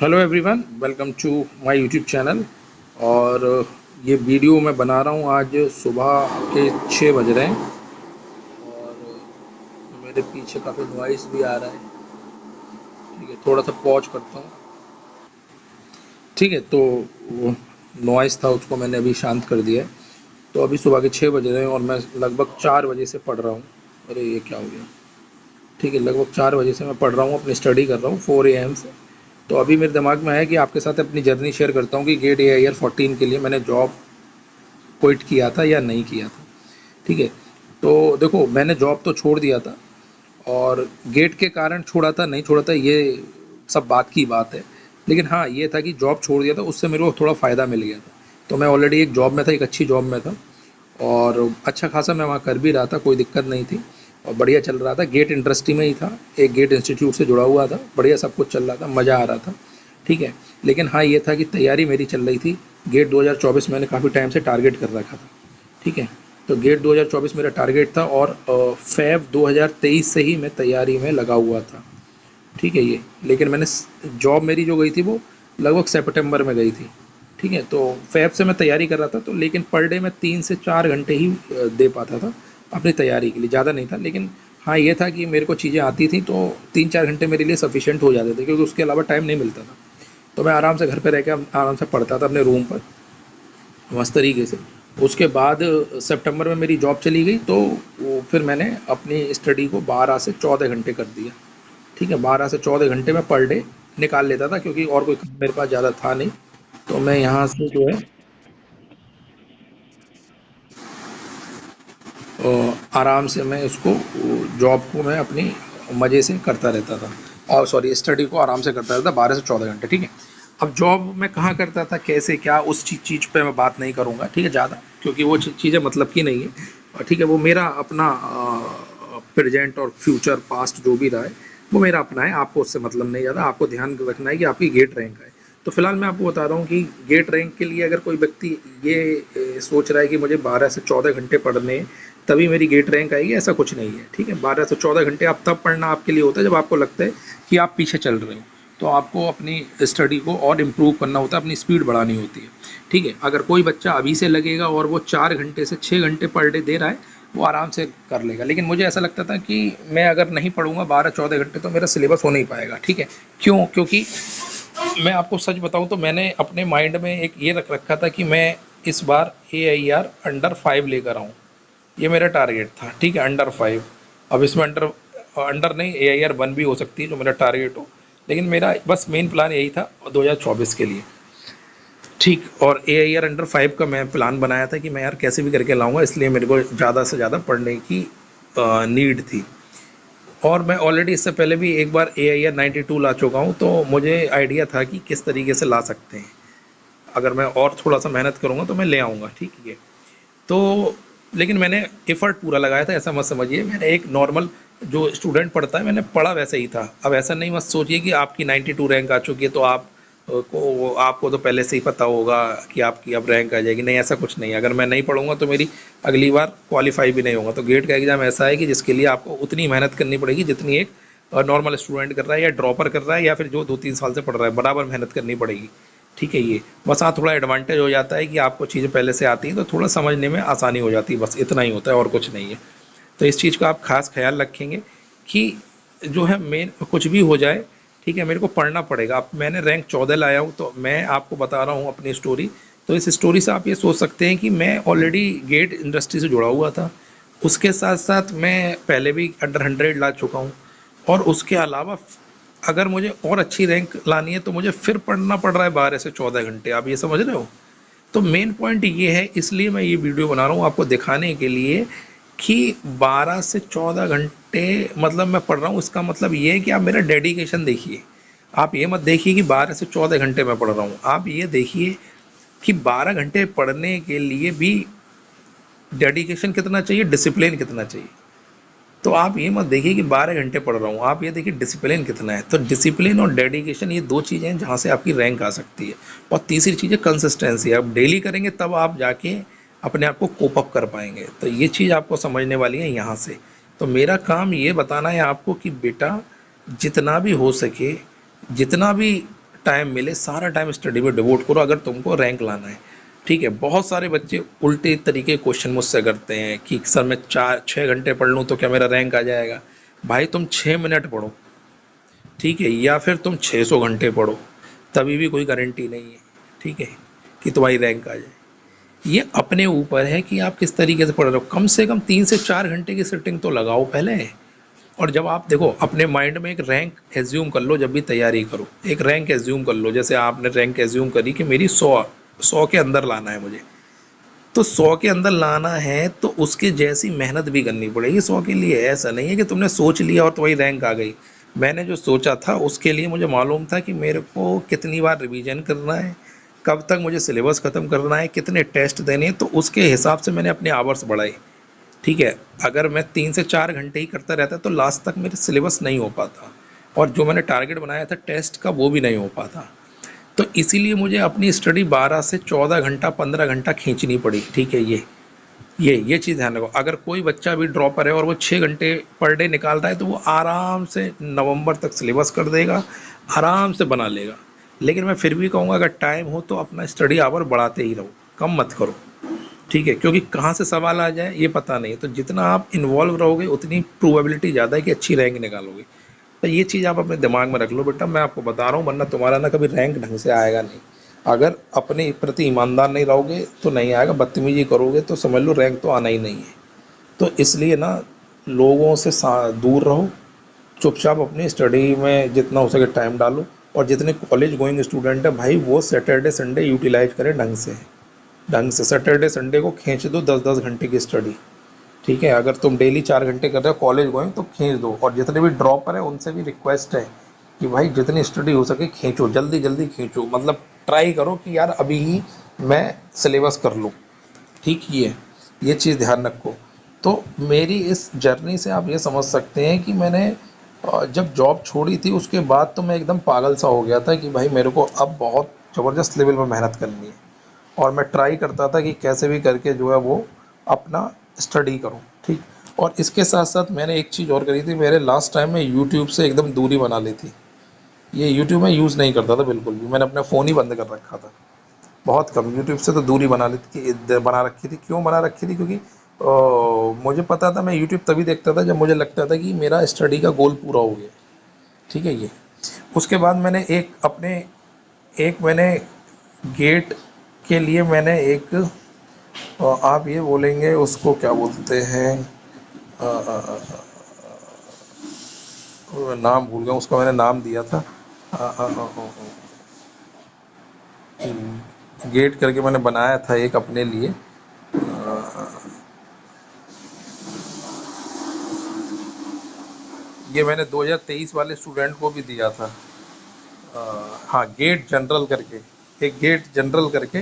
Hello everyone, welcome to my YouTube channel. और ये video मैं बना रहा हूँ आज सुबह के 6 बज रहे हैं। और मेरे पीछे काफ़ी नॉइस भी आ रहा है। ठीक है, थोड़ा सा पॉज करता हूँ। ठीक है, तो वो नॉइस था, उसको मैंने अभी शांत कर दिया है। तो अभी सुबह के 6 बज रहे हैं और मैं लगभग 4 बजे से पढ़ रहा हूँ। अरे ये क्या हो गया। ठीक है, लगभग 4 बजे से मैं पढ़ रहा हूँ, अपनी स्टडी कर रहा हूँ 4 AM से। तो अभी मेरे दिमाग में है कि आपके साथ अपनी जर्नी शेयर करता हूँ कि गेट AIR 14 के लिए मैंने जॉब क्विट किया था या नहीं किया था। ठीक है, तो देखो मैंने जॉब तो छोड़ दिया था। और गेट के कारण छोड़ा था नहीं छोड़ा था ये सब बात की बात है। लेकिन हाँ, ये था कि जॉब छोड़ दिया था, उससे मेरे को थोड़ा फ़ायदा मिल गया था। तो मैं ऑलरेडी एक जॉब में था, एक अच्छी जॉब में था। और अच्छा खासा मैं वहाँ कर भी रहा था, कोई दिक्कत नहीं थी। और बढ़िया चल रहा था, गेट इंडस्ट्री में ही था, एक गेट इंस्टीट्यूट से जुड़ा हुआ था, बढ़िया सब कुछ चल रहा था, मज़ा आ रहा था। ठीक है, लेकिन हाँ ये था कि तैयारी मेरी चल रही थी। गेट 2024 मैंने काफ़ी टाइम से टारगेट कर रखा था। ठीक है, तो गेट 2024 मेरा टारगेट था और फ़ेब 2023 से ही मैं तैयारी में लगा हुआ था। ठीक है ये, लेकिन मैंने जॉब मेरी जो गई थी वो लगभग सितंबर में गई थी। ठीक है, तो फ़ेब से मैं तैयारी कर रहा था, तो लेकिन पर डे मैं 3 से 4 घंटे ही दे पाता था अपनी तैयारी के लिए, ज़्यादा नहीं था। लेकिन हाँ ये था कि मेरे को चीज़ें आती थी, तो 3-4 घंटे मेरे लिए सफिशेंट हो जाते थे, क्योंकि उसके अलावा टाइम नहीं मिलता था। तो मैं आराम से घर पे रह के आराम से पढ़ता था अपने रूम पर, मस्त तरीके से। उसके बाद सितंबर में मेरी जॉब चली गई, तो वो फिर मैंने अपनी स्टडी को 12 से 14 घंटे कर दिया। ठीक है, 12 से 14 घंटे में पर डे निकाल लेता था, क्योंकि और कोई काम मेरे पास ज़्यादा था नहीं। तो मैं यहाँ से जो है आराम से मैं उसको जॉब को मैं अपनी मज़े से करता रहता था। और सॉरी, स्टडी को आराम से करता रहता 12 से 14 घंटे। ठीक है, अब जॉब मैं कहाँ करता था, कैसे क्या, उस चीज़ पे मैं बात नहीं करूँगा। ठीक है, ज़्यादा, क्योंकि वो चीज़ें मतलब की नहीं है। और ठीक है, वो मेरा अपना प्रेजेंट और फ्यूचर पास्ट जो भी रहा है वो मेरा अपना है, आपको उससे मतलब नहीं। ज़्यादा आपको ध्यान रखना है कि आपकी गेट रैंक है। तो फिलहाल मैं आपको बता रहा हूँ कि गेट रैंक के लिए अगर कोई व्यक्ति ये सोच रहा है कि मुझे 12 से 14 घंटे पढ़ने तभी मेरी गेट रैंक आएगी, ऐसा कुछ नहीं है। ठीक है, 12 से 14 घंटे आप तब पढ़ना आपके लिए होता है जब आपको लगता है कि आप पीछे चल रहे हो। तो आपको अपनी स्टडी को और इम्प्रूव करना होता है, अपनी स्पीड बढ़ानी होती है। ठीक है, अगर कोई बच्चा अभी से लगेगा और वो 4 घंटे से 6 घंटे पर डे दे रहा है, वो आराम से कर लेगा। लेकिन मुझे ऐसा लगता था कि मैं अगर नहीं पढ़ूंगा 12-14 घंटे तो मेरा सिलेबस हो नहीं पाएगा। ठीक है, क्यों? क्योंकि मैं आपको सच बताऊं तो मैंने अपने माइंड में एक ये रख रखा था कि मैं इस बार AIR अंडर 5 लेकर आऊँ। ये मेरा टारगेट था। ठीक है, अंडर 5। अब इसमें अंडर अंडर नहीं, AIR 1 भी हो सकती है जो मेरा टारगेट हो। लेकिन मेरा बस मेन प्लान यही था 2024 के लिए। ठीक, और AIR अंडर 5 का मैं प्लान बनाया था कि मैं यार कैसे भी करके लाऊंगा, इसलिए मेरे को ज़्यादा से ज़्यादा पढ़ने की नीड थी। और मैं ऑलरेडी इससे पहले भी एक बार AIR 92 ला चुका हूँ, तो मुझे आइडिया था कि किस तरीके से ला सकते हैं। अगर मैं और थोड़ा सा मेहनत करूँगा तो मैं ले आऊँगा। ठीक है, तो लेकिन मैंने एफर्ट पूरा लगाया था, ऐसा मत समझिए मैंने एक नॉर्मल जो स्टूडेंट पढ़ता है मैंने पढ़ा वैसे ही था। अब ऐसा नहीं मत सोचिए कि आपकी 92 रैंक आ चुकी है तो आप को आपको तो पहले से ही पता होगा कि आपकी अब रैंक आ जाएगी। नहीं, ऐसा कुछ नहीं है। अगर मैं नहीं पढ़ूंगा तो मेरी अगली बार क्वालिफाई भी नहीं होगा। तो गेट का एग्ज़ाम ऐसा है कि जिसके लिए आपको उतनी मेहनत करनी पड़ेगी जितनी एक नॉर्मल स्टूडेंट कर रहा है, या ड्रॉपर कर रहा है, या फिर जो 2-3 साल से पढ़ रहा है, बराबर मेहनत करनी पड़ेगी। ठीक है, ये बस हाँ थोड़ा एडवांटेज हो जाता है कि आपको चीज़ें पहले से आती हैं तो थोड़ा समझने में आसानी हो जाती है, बस इतना ही होता है और कुछ नहीं है। तो इस चीज़ का आप खास ख्याल रखेंगे कि जो है मेन कुछ भी हो जाए, ठीक है, मेरे को पढ़ना पड़ेगा। अब मैंने रैंक 14 लाया हूँ, तो मैं आपको बता रहा हूँ अपनी स्टोरी। तो इस स्टोरी से आप ये सोच सकते हैं कि मैं ऑलरेडी गेट इंडस्ट्री से जुड़ा हुआ था। उसके साथ साथ मैं पहले भी अंडर 100 ला चुका हूँ। और उसके अलावा अगर मुझे और अच्छी रैंक लानी है तो मुझे फिर पढ़ना पड़ रहा है 12 से 14 घंटे। आप ये समझ रहे हो? तो मेन पॉइंट ये है, इसलिए मैं ये वीडियो बना रहा हूँ आपको दिखाने के लिए कि 12 से 14 घंटे मतलब मैं पढ़ रहा हूँ, इसका मतलब ये है कि आप मेरा डेडिकेशन देखिए। आप ये मत देखिए कि 12 से 14 घंटे मैं पढ़ रहा हूँ, आप ये देखिए कि 12 घंटे पढ़ने के लिए भी डेडिकेशन कितना चाहिए, डिसिप्लिन कितना चाहिए। तो आप ये मत देखिए कि 12 घंटे पढ़ रहा हूँ, आप ये देखिए डिसिप्लिन कितना है। तो डिसिप्लिन और डेडिकेशन ये दो चीज़ें हैं जहाँ से आपकी रैंक आ सकती है। और तीसरी चीज़ है कंसिस्टेंसी, आप डेली करेंगे तब आप जाके अपने आप को कोप अप कर पाएंगे। तो ये चीज़ आपको समझने वाली है यहाँ से। तो मेरा काम ये बताना है आपको कि बेटा जितना भी हो सके, जितना भी टाइम मिले सारा टाइम स्टडी में डिवोट करो अगर तुमको रैंक लाना है। ठीक है, बहुत सारे बच्चे उल्टे तरीके क्वेश्चन मुझसे करते हैं कि सर मैं 4-6 घंटे पढ़ लूँ तो क्या मेरा रैंक आ जाएगा। भाई तुम 6 मिनट पढ़ो, ठीक है, या फिर तुम 600 घंटे पढ़ो, तभी भी कोई गारंटी नहीं है, ठीक है, कि तुम्हारी रैंक आ जाए। ये अपने ऊपर है कि आप किस तरीके से पढ़ रहे हो। कम से कम 3 से 4 घंटे की सिटिंग तो लगाओ पहले। और जब आप देखो अपने माइंड में एक रैंक एज्यूम कर लो, जब भी तैयारी करो एक रैंक एज्यूम कर लो। जैसे आपने रैंक एज्यूम करी कि मेरी 100 के अंदर लाना है मुझे, तो 100 के अंदर लाना है तो उसके जैसी मेहनत भी करनी पड़ेगी 100 के लिए। ऐसा नहीं है कि तुमने सोच लिया और तुम्हारी रैंक आ गई। मैंने जो सोचा था उसके लिए मुझे मालूम था कि मेरे को कितनी बार रिवीजन करना है, कब तक मुझे सिलेबस ख़त्म करना है, कितने टेस्ट देने हैं, तो उसके हिसाब से मैंने अपने आवर्स बढ़ाए। ठीक है, अगर मैं 3 से 4 घंटे ही करता रहता तो लास्ट तक मेरे सिलेबस नहीं हो पाता, और जो मैंने टारगेट बनाया था टेस्ट का वो भी नहीं हो पाता। तो इसीलिए मुझे अपनी स्टडी 12 से 14 घंटा 15 घंटा खींचनी पड़ी। ठीक है, ये चीज़ ध्यान रखो। अगर कोई बच्चा भी ड्रॉपर है और वो 6 घंटे पर डे निकाल रहा है तो वो आराम से नवंबर तक सिलेबस कर देगा, आराम से बना लेगा। लेकिन मैं फिर भी कहूँगा अगर टाइम हो तो अपना स्टडी आवर बढ़ाते ही रहो, कम मत करो। ठीक है, क्योंकि कहाँ से सवाल आ जाए ये पता नहीं, तो जितना आप इन्वॉल्व रहोगे उतनी प्रोबेबिलिटी ज़्यादा है कि अच्छी रैंक निकालोगे। तो ये चीज़ आप अपने दिमाग में रख लो बेटा, मैं आपको बता रहा हूँ, वरना तुम्हारा ना कभी रैंक ढंग से आएगा नहीं। अगर अपने प्रति ईमानदार नहीं रहोगे तो नहीं आएगा, बदतमीजी करोगे तो समझ लो रैंक तो आना ही नहीं है। तो इसलिए ना लोगों से दूर रहो, चुपचाप अपनी स्टडी में जितना हो सके टाइम डालो। और जितने कॉलेज गोइंग स्टूडेंट है भाई वो सैटरडे संडे यूटिलाइज करें ढंग से, सैटरडे संडे को खींच दो 10-10 घंटे की स्टडी। ठीक है, अगर तुम डेली 4 घंटे कर रहे हो कॉलेज गोइंग तो खींच दो। और जितने भी ड्रॉपर है उनसे भी रिक्वेस्ट है कि भाई जितनी स्टडी हो सके खींचो, जल्दी जल्दी खींचो, मतलब ट्राई करो कि यार अभी ही मैं सिलेबस कर लूँ। ठीक, ये चीज़ ध्यान रखो। तो मेरी इस जर्नी से आप ये समझ सकते हैं कि मैंने जब जॉब छोड़ी थी उसके बाद तो मैं एकदम पागल सा हो गया था कि भाई मेरे को अब बहुत ज़बरदस्त लेवल में मेहनत करनी है। और मैं ट्राई करता था कि कैसे भी करके जो है वो अपना स्टडी करूं। ठीक, और इसके साथ साथ मैंने एक चीज़ और करी थी, मेरे लास्ट टाइम में यूट्यूब से एकदम दूरी बना ली थी। ये यूट्यूब में यूज़ नहीं करता था बिल्कुल भी, मैंने अपना फ़ोन ही बंद कर रखा था। बहुत कम, यूट्यूब से तो दूरी बना रखी थी। क्यों बना रखी थी? क्योंकि मुझे पता था मैं यूट्यूब तभी देखता था जब मुझे लगता था कि मेरा स्टडी का गोल पूरा हो गया। ठीक है, ये उसके बाद मैंने मैंने गेट के लिए मैंने एक आप ये बोलेंगे उसको क्या बोलते हैं, अ, अ, अ, नाम भूल गया उसका, मैंने नाम दिया था। गेट करके मैंने बनाया था एक अपने लिए। ये मैंने 2023 वाले स्टूडेंट को भी दिया था। हाँ, गेट जनरल करके, एक गेट जनरल करके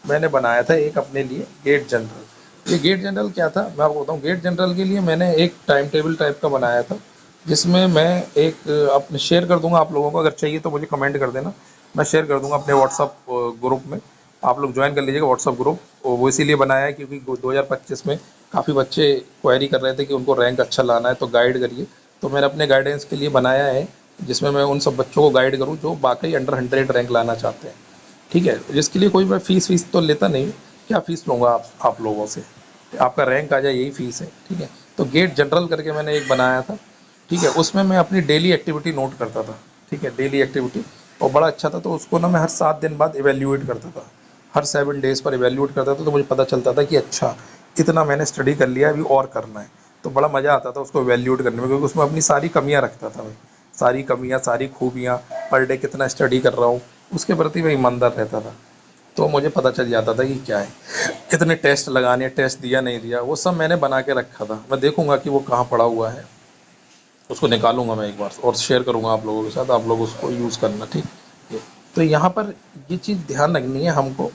मैंने बनाया था एक अपने लिए, गेट जनरल। ये गेट जनरल क्या था मैं आपको बताऊँ। गेट जनरल के लिए मैंने एक टाइम टेबल टाइप का बनाया था, जिसमें मैं एक अपने शेयर कर दूंगा आप लोगों को, अगर चाहिए तो मुझे कमेंट कर देना, मैं शेयर कर दूंगा अपने व्हाट्सअप ग्रुप में। आप लोग ज्वाइन कर लीजिएगा व्हाट्सअप ग्रुप। वो इसीलिए बनाया है क्योंकि 2025 में काफ़ी बच्चे क्वेरी कर रहे थे कि उनको रैंक अच्छा लाना है तो गाइड करिए। तो मैंने अपने गाइडेंस के लिए बनाया है, जिसमें मैं उन सब बच्चों को गाइड करूँ जो वाकई अंडर 100 रैंक लाना चाहते हैं। ठीक है, जिसके लिए कोई मैं फ़ीस तो लेता नहीं। क्या फ़ीस लूँगा आप लोगों से? आपका रैंक आ जाए यही फ़ीस है। ठीक है, तो गेट जनरल करके मैंने एक बनाया था। ठीक है, उसमें मैं अपनी डेली एक्टिविटी नोट करता था। ठीक है, डेली एक्टिविटी, और बड़ा अच्छा था। तो उसको ना मैं हर 7 दिन बाद इवैल्यूएट करता था, हर 7 डेज़ पर इवैल्यूएट करता था। तो मुझे पता चलता था कि अच्छा इतना मैंने स्टडी कर लिया, अभी और करना है। तो बड़ा मज़ा आता था उसको इवैल्यूएट करने में, क्योंकि उसमें अपनी सारी कमियाँ रखता था मैं, सारी कमियाँ, सारी खूबियाँ, पर डे कितना स्टडी कर रहा हूँ, उसके प्रति मैं ईमानदार रहता था। तो मुझे पता चल जाता था कि क्या है, कितने टेस्ट लगाने, टेस्ट दिया नहीं दिया, वो सब मैंने बना के रखा था। मैं देखूंगा कि वो कहाँ पड़ा हुआ है, उसको निकालूंगा मैं एक बार और शेयर करूंगा आप लोगों के साथ, आप लोग उसको यूज़ करना। ठीक है, तो यहाँ पर ये चीज़ ध्यान रखनी है हमको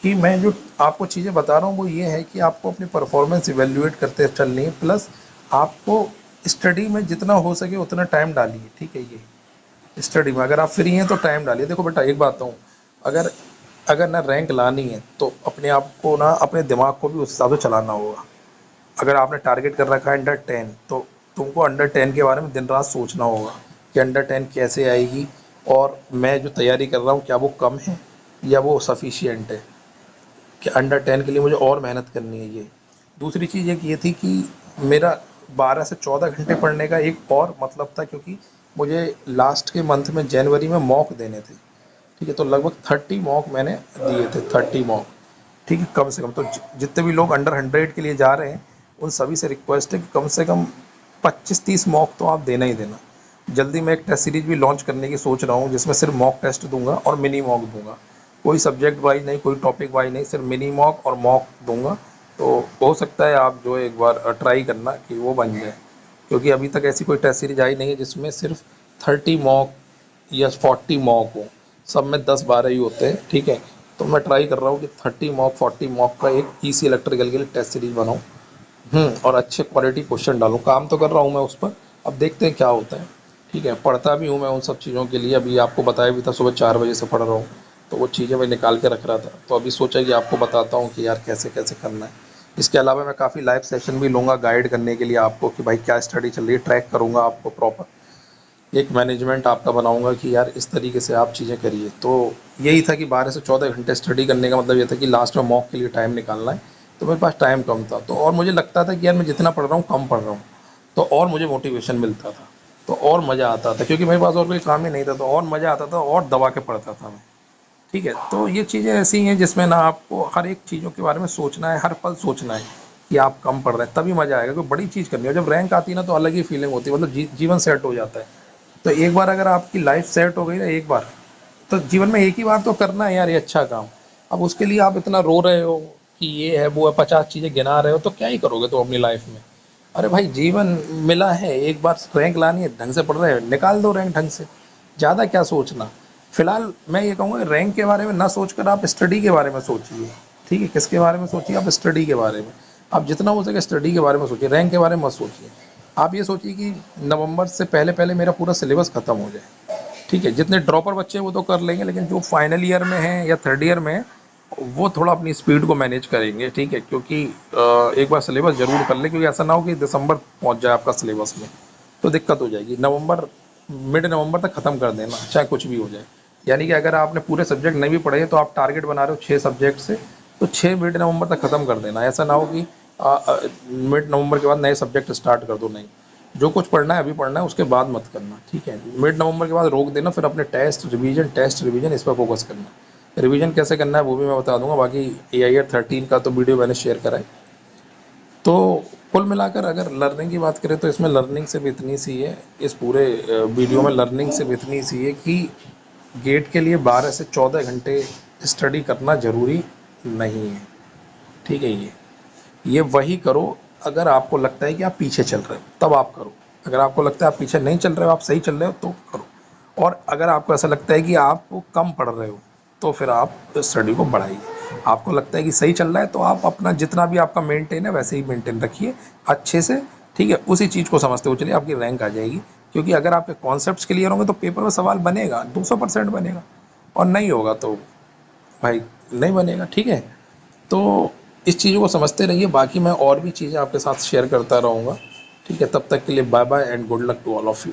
कि मैं जो आपको चीज़ें बता रहा हूँ वो ये है कि आपको अपनी परफॉर्मेंस इवेल्युएट करते चलनी है, प्लस आपको स्टडी में जितना हो सके उतना टाइम डालिए। ठीक है, ये स्टडी में अगर आप फ्री हैं तो टाइम डालिए। देखो बेटा एक बात कहूँ, अगर अगर ना रैंक लानी है तो अपने आप को ना, अपने दिमाग को भी उस हिसाब से चलाना होगा। अगर आपने टारगेट कर रखा है अंडर 10, तो तुमको अंडर 10 के बारे में दिन रात सोचना होगा कि अंडर 10 कैसे आएगी, और मैं जो तैयारी कर रहा हूँ क्या वो कम है या वो सफिशिएंट है, कि अंडर 10 के लिए मुझे और मेहनत करनी है ये। दूसरी चीज़ एक ये थी कि मेरा 12 से 14 घंटे पढ़ने का एक और मतलब था, क्योंकि मुझे लास्ट के मंथ में जनवरी में मॉक देने थे, ठीक है। तो लगभग 30 मॉक मैंने दिए थे, 30 मॉक, ठीक है, कम से कम। तो जितने भी लोग अंडर 100 के लिए जा रहे हैं उन सभी से रिक्वेस्ट है कि कम से कम 25-30 मॉक तो आप देना ही देना। जल्दी मैं एक टेस्ट सीरीज भी लॉन्च करने की सोच रहा हूँ, जिसमें सिर्फ मॉक टेस्ट दूंगा और मिनी मॉक दूंगा, कोई सब्जेक्ट वाइज नहीं, कोई टॉपिक वाइज नहीं, सिर्फ मिनी मॉक और मॉक दूंगा। तो हो सकता है आप जो एक बार ट्राई करना कि वो बन जाए, क्योंकि अभी तक ऐसी कोई टेस्ट सीरीज आई नहीं है जिसमें सिर्फ 30 मॉक या 40 मॉक हो, सब में 10-12 ही होते हैं, ठीक है। तो मैं ट्राई कर रहा हूँ कि 30 मॉक 40 मॉक का एक ईसी इलेक्ट्रिकल के लिए टेस्ट सीरीज बनाऊँ, और अच्छे क्वालिटी क्वेश्चन डालूँ। काम तो कर रहा हूँ मैं उस पर, अब देखते हैं क्या होता है, ठीक है। पढ़ता भी हूँ मैं उन सब चीज़ों के लिए, अभी आपको बताया भी था सुबह 4 बजे से पढ़ रहा हूँ, तो वो चीज़ें मैं निकाल के रख रहा था। तो अभी सोचा कि आपको बताता हूँ कि यार कैसे कैसे करना है। इसके अलावा मैं काफ़ी लाइव सेशन भी लूँगा गाइड करने के लिए आपको, कि भाई क्या स्टडी चल रही है, ट्रैक करूँगा आपको प्रॉपर, एक मैनेजमेंट आपका बनाऊँगा कि यार इस तरीके से आप चीज़ें करिए। तो यही था कि 12 से 14 घंटे स्टडी करने का मतलब ये था कि लास्ट में मॉक के लिए टाइम निकालना है। तो मेरे पास टाइम कम था, तो और मुझे लगता था कि यार मैं जितना पढ़ रहा हूँ कम पढ़ रहा हूँ, तो और मुझे मोटिवेशन मिलता था, तो और मज़ा आता था, क्योंकि मेरे पास और कोई काम ही नहीं था, तो और मज़ा आता था और दबा के पढ़ता था मैं, ठीक है। तो ये चीज़ें ऐसी हैं जिसमें ना आपको हर एक चीज़ों के बारे में सोचना है, हर पल सोचना है कि आप कम पढ़ रहे हैं, तभी मज़ा आएगा। कोई बड़ी चीज़ करनी है, जब रैंक आती है ना तो अलग ही फीलिंग होती है, मतलब जीवन सेट हो जाता है। तो एक बार अगर आपकी लाइफ सेट हो गई ना एक बार, तो जीवन में एक ही बार तो करना है यार ये अच्छा काम। अब उसके लिए आप इतना रो रहे हो कि ये है वो है, 50 चीज़ें गिना रहे हो, तो क्या ही करोगे तो अपनी लाइफ में। अरे भाई जीवन मिला है एक बार, रैंक लानी है, ढंग से पढ़ रहे हो निकाल दो रैंक ढंग से, ज़्यादा क्या सोचना। फिलहाल मैं ये कहूँगा रैंक के बारे में ना सोचकर आप स्टडी के बारे में सोचिए, ठीक है। किसके बारे में सोचिए, आप स्टडी के बारे में। आप जितना हो सके स्टडी के बारे में सोचिए, रैंक के बारे में मत सोचिए। आप ये सोचिए कि नवंबर से पहले पहले मेरा पूरा सिलेबस खत्म हो जाए, ठीक है। जितने ड्रॉपर बच्चे हैं वो तो कर लेंगे, लेकिन जो फाइनल ईयर में हैं या थर्ड ईयर में हैं वो थोड़ा अपनी स्पीड को मैनेज करेंगे, ठीक है। क्योंकि एक बार सिलेबस ज़रूर कर ले, क्योंकि ऐसा ना हो कि दिसंबर पहुंच जाए आपका सिलेबस में, तो दिक्कत हो जाएगी। नवंबर, मिड नवंबर तक ख़त्म कर देना, चाहे कुछ भी हो जाए। यानी कि अगर आपने पूरे सब्जेक्ट नहीं भी पढ़े हैं तो आप टारगेट बना रहे हो 6 सब्जेक्ट से, तो 6 मिड नवंबर तक ख़त्म कर देना। ऐसा ना हो कि मिड नवंबर के बाद नए सब्जेक्ट स्टार्ट कर दो, नहीं। जो कुछ पढ़ना है अभी पढ़ना है, उसके बाद मत करना, ठीक है। मिड नवंबर के बाद रोक देना, फिर अपने टेस्ट रिवीजन इस पर फोकस करना। रिवीजन कैसे करना है वो भी मैं बता दूंगा। बाकी AIR 13 का तो वीडियो मैंने शेयर करा है। तो कुल मिलाकर अगर लर्निंग की बात करें तो इसमें लर्निंग सिर्फ इतनी सी है, इस पूरे वीडियो में लर्निंग सिर्फ इतनी सी है कि गेट के लिए 12 से 14 घंटे स्टडी करना ज़रूरी नहीं है, ठीक है। ये वही करो अगर आपको लगता है कि आप पीछे चल रहे हो, तब आप करो। अगर आपको लगता है आप पीछे नहीं चल रहे हो, आप सही चल रहे हो, तो करो। और अगर आपको ऐसा लगता है कि आप कम पढ़ रहे हो, तो फिर आप स्टडी को बढ़ाइए। आपको लगता है कि सही चल रहा है, तो आप अपना जितना भी आपका मेंटेन है वैसे ही मेंटेन रखिए अच्छे से, ठीक है। उसी चीज़ को समझते हुए चलिए, आपकी रैंक आ जाएगी। क्योंकि अगर आपके कॉन्सेप्ट्स क्लियर होंगे तो पेपर में सवाल बनेगा, 200% बनेगा। और नहीं होगा तो भाई नहीं बनेगा, ठीक है। तो इस चीज़ों को समझते रहिए, बाकी मैं और भी चीज़ें आपके साथ शेयर करता रहूँगा, ठीक है। तब तक के लिए bye bye and good luck to all of you.